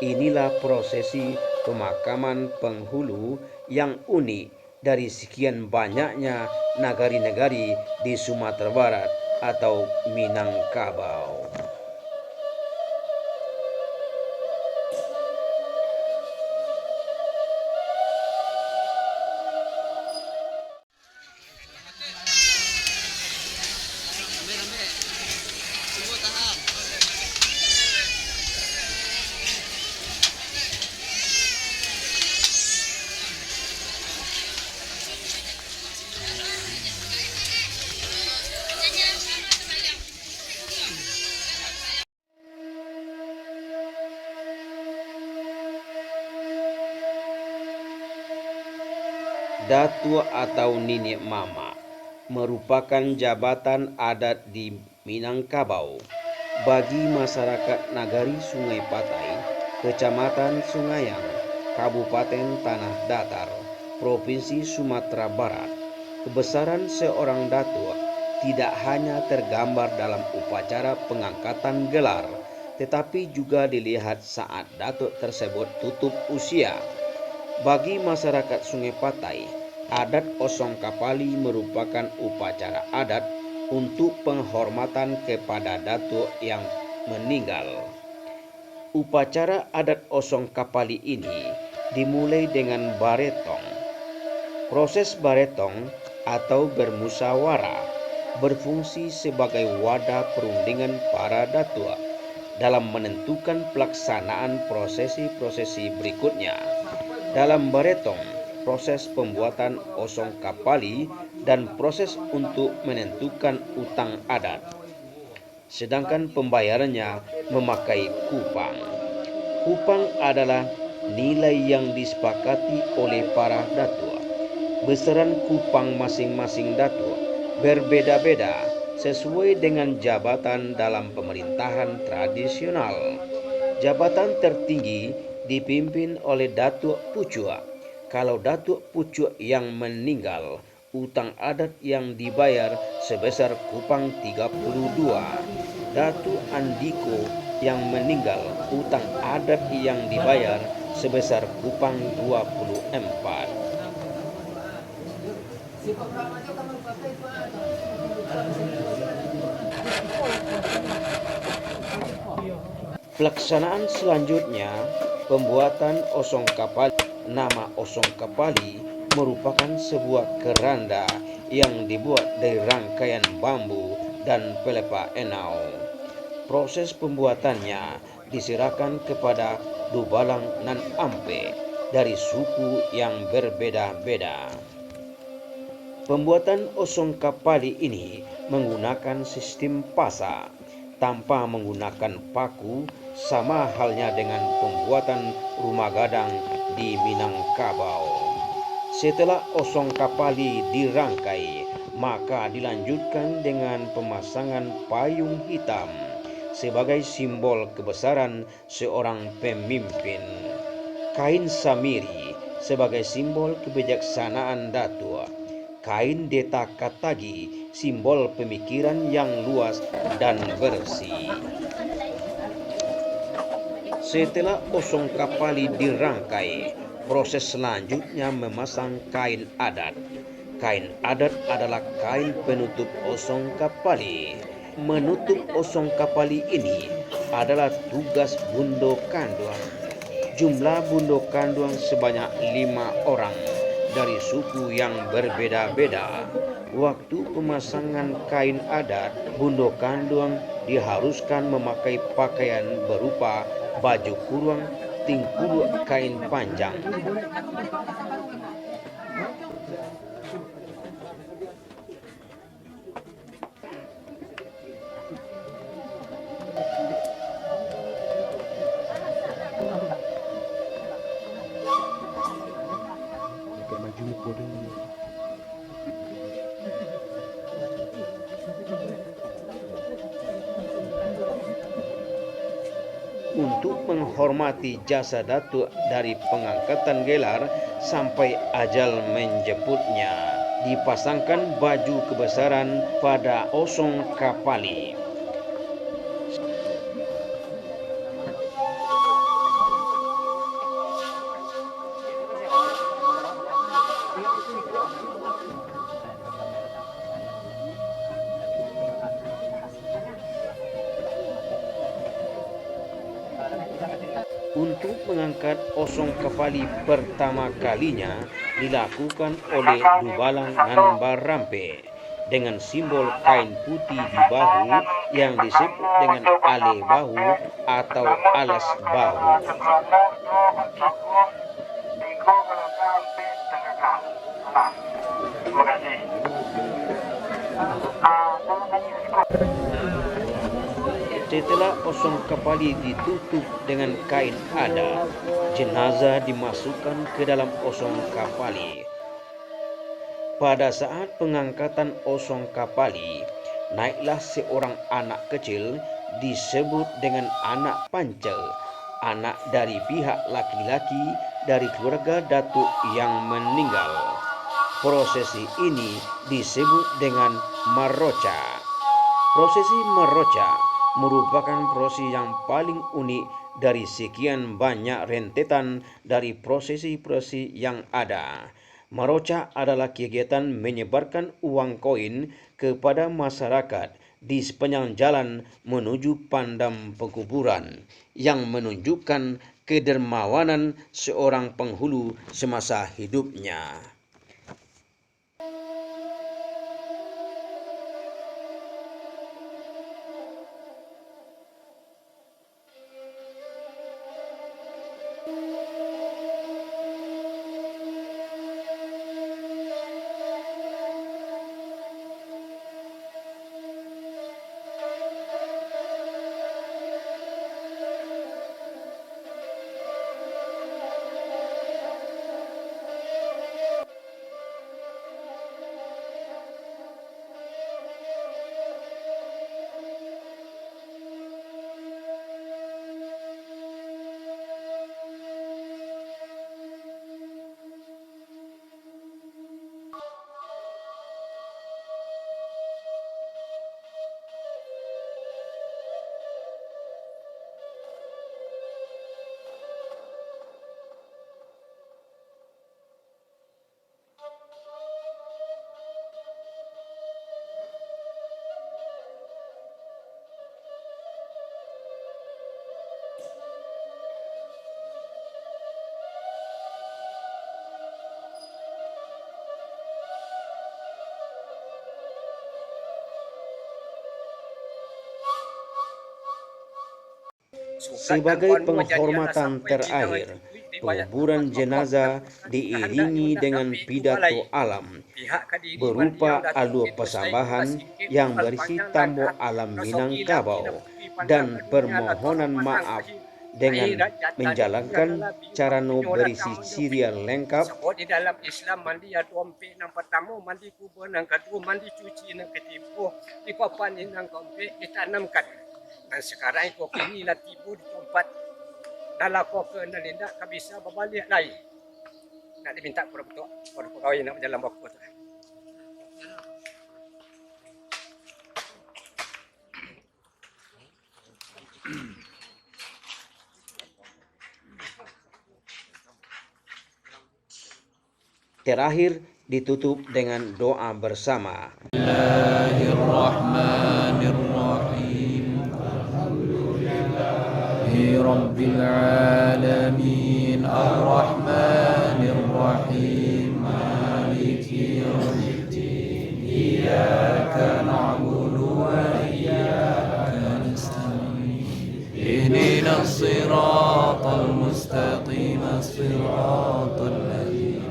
Inilah prosesi pemakaman penghulu yang unik dari sekian banyaknya nagari-nagari di Sumatera Barat atau Minangkabau. Datua atau Nini Mama merupakan jabatan adat di Minangkabau bagi masyarakat Nagari Sungai Patai, Kecamatan Sungayang, Kabupaten Tanah Datar, Provinsi Sumatera Barat. Kebesaran seorang datua tidak hanya tergambar dalam upacara pengangkatan gelar, tetapi juga dilihat saat datuk tersebut tutup usia. Bagi masyarakat Sungai Patai, adat Osong Kapali merupakan upacara adat untuk penghormatan kepada datuk yang meninggal. Upacara adat Osong Kapali ini dimulai dengan baretong. Proses baretong atau bermusyawarah berfungsi sebagai wadah perundingan para datua dalam menentukan pelaksanaan prosesi-prosesi berikutnya. Dalam baretong, proses pembuatan osong kapali dan proses untuk menentukan utang adat. Sedangkan pembayarannya memakai kupang. Kupang adalah nilai yang disepakati oleh para datua. Besaran kupang masing-masing datua berbeda-beda sesuai dengan jabatan dalam pemerintahan tradisional. Jabatan tertinggi dipimpin oleh Datuk Pucuk. Kalau Datuk Pucuk yang meninggal, utang adat yang dibayar sebesar kupang 32. Datuk Andiko yang meninggal, utang adat yang dibayar sebesar kupang 24. Pelaksanaan selanjutnya, pembuatan osong kapali. Nama osong kapali merupakan sebuah keranda yang dibuat dari rangkaian bambu dan pelepah enau. Proses pembuatannya diserahkan kepada Dubalang nan Ampe dari suku yang berbeda-beda. Pembuatan osong kapali ini menggunakan sistem pasa tanpa menggunakan paku, sama halnya dengan pembuatan rumah gadang di Minangkabau. Setelah osong kapali dirangkai, maka dilanjutkan dengan pemasangan payung hitam sebagai simbol kebesaran seorang pemimpin. Kain samiri sebagai simbol kebijaksanaan datua. Kain deta katagi simbol pemikiran yang luas dan bersih. Setelah osong kapali dirangkai, proses selanjutnya memasang kain adat. Kain adat adalah kain penutup osong kapali. Menutup osong kapali ini adalah tugas bundo kanduang. Jumlah bundo kanduang sebanyak 5 orang dari suku yang berbeda-beda. Waktu pemasangan kain adat, bundo kanduang diharuskan memakai pakaian berupa baju kurung, tingkulu kain panjang. Untuk menghormati jasa datuk dari pengangkatan gelar sampai ajal menjemputnya, dipasangkan baju kebesaran pada osong kapali. untuk mengangkat osong kepali pertama kalinya dilakukan oleh Dubalang nan Barampe dengan simbol kain putih di bahu yang disebut dengan ale bahu atau alas bahu. Setelah osong kepali ditutup dengan kain adat, jenazah dimasukkan ke dalam osong kepali. Pada saat pengangkatan osong kepali, naiklah seorang anak kecil disebut dengan anak pancel, anak dari pihak laki-laki dari keluarga datuk yang meninggal. Prosesi ini disebut dengan maroca. Prosesi maroca merupakan prosesi yang paling unik dari sekian banyak rentetan dari prosesi-prosesi yang ada. Maroca adalah kegiatan menyebarkan uang koin kepada masyarakat di sepanjang jalan menuju padang penguburan yang menunjukkan kedermawanan seorang penghulu semasa hidupnya. Sebagai penghormatan terakhir, penguburan jenazah diiringi dengan pidato alam berupa alur persambahan yang berisi tamu alam Minangkabau dan permohonan maaf dengan menjalankan carano berisi serial lengkap. Di dalam Islam mandi ada ompe yang pertama, mandi kubur yang kedua, mandi cuci yang ketiga, di papan yang keempat ditanamkan. Dan sekarang kau kini lah tiba di tempat dalam kau ke nalinda kau bisa berbalik lagi. Nak diminta perbetul, perkawin nak berjalan baku tu. Terakhir ditutup dengan doa bersama. Bismillahirrahmanirrahim. Alhamdulillahi Rabbil Alamin. Ar-Rahmanir-Rahim. Maliki yawmiddin. Iyyaka na'budu wa iyyaka nasta'in. Ihdinas siratal mustaqim. Siratal ladzina